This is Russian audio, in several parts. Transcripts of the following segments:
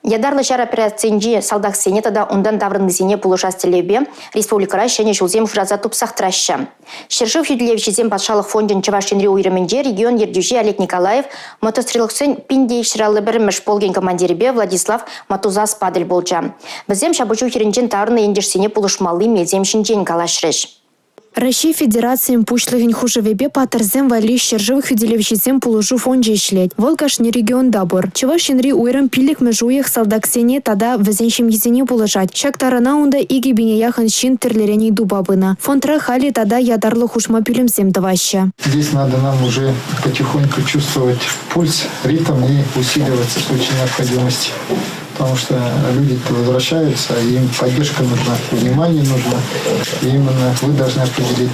Ядарлы шар операциянжи салдақсене тада ондан даврынызене пулышас телебе республикара шене жылзем жраза тупсақтыраща. Шершив юдилевшизем патшалық фондын Чувашинри уйрымынже регион ердюжи Олег Николаев мотострелоксын пинде ишралы біріміш болген командиребе Владислав Матузас падель болжа. Бізем шабычу херінжен тарыны ендерсене пулышмалы мезем шинжен калашреш. Россия Федерациян пушлыгин хушевебе патырзем вали шержевых юдилевшизем пулушу фонже ишлет. Волгашни регион дабор. Чувашинри уйрым пилик межуях салдаксене тада везеншим езене пулышать. Шактарана унда иги бинеяхан шин терлерени дубабына. Фонтра хали тада ядарлы хушма пилимсем даваща. Здесь надо нам уже потихоньку чувствовать пульс, ритм и усиливаться в случае необходимости. Потому что люди возвращаются, им поддержка нужна, внимание нужно. И именно вы должны определить,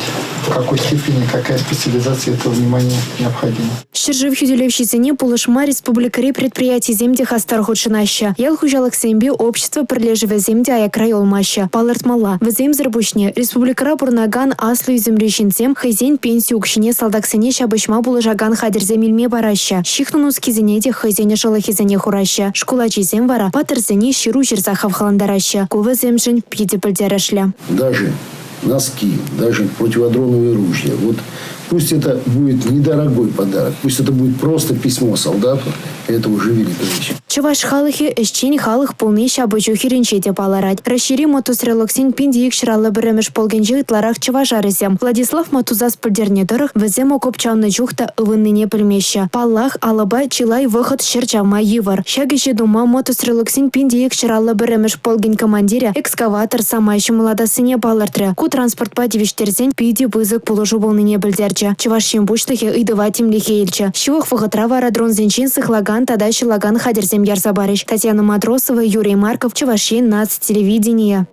в какой степени, какая специализация этого внимания необходима. Шержев юдилевшизене пулышма республикари предприятий земде хастархудшинаща. Ялхужалык сембе общество прилежеве земде аякрай олмаща. Палыртмала. Везем зарбушне. Республикара бурнаган аслы землешинзем хайзен пенсию укшине салдаксене шабышма пулышаган хадерзем илме бараща. Шихнунус кизенеде хайзене шалахизене хураща. Шкулачизем вара патырзене ширу жерзахав халандараща. Кувы земжин пиде пыльдерашля. Даже носки, даже противодроновые ружья. Вот пусть это будет недорогой подарок, пусть это будет просто письмо солдату, это уже великая вещь. Чуваш халыхи эшчен халых полный шабычу хиринчете паларать. Расшири мотострелоксин пиндиик шралы біріміш полгенжи итларах чувашарызем. Владислав Матузас пыльдернедорых везем окопчауны жухта ывынныне пілмеща. Паллах алаба чилай выход шерчама йывар. Шагище дума мотострелоксин пиндиик шралы біріміш полген командире экскаватор самайшы младасыне палыртры. Ку транспортпа девиштерзен пиди вызык пулыжу болныне білдерчі. Чувашшен бушлыхе ыдыва темлихе елчі. Шивых вғытрава радрон зенчин сыхлаган тадаши лаган хадерзем ярзабарыш. Татьяна Матросова, Юрий Марков, Чувашин, НАЦ телевидение.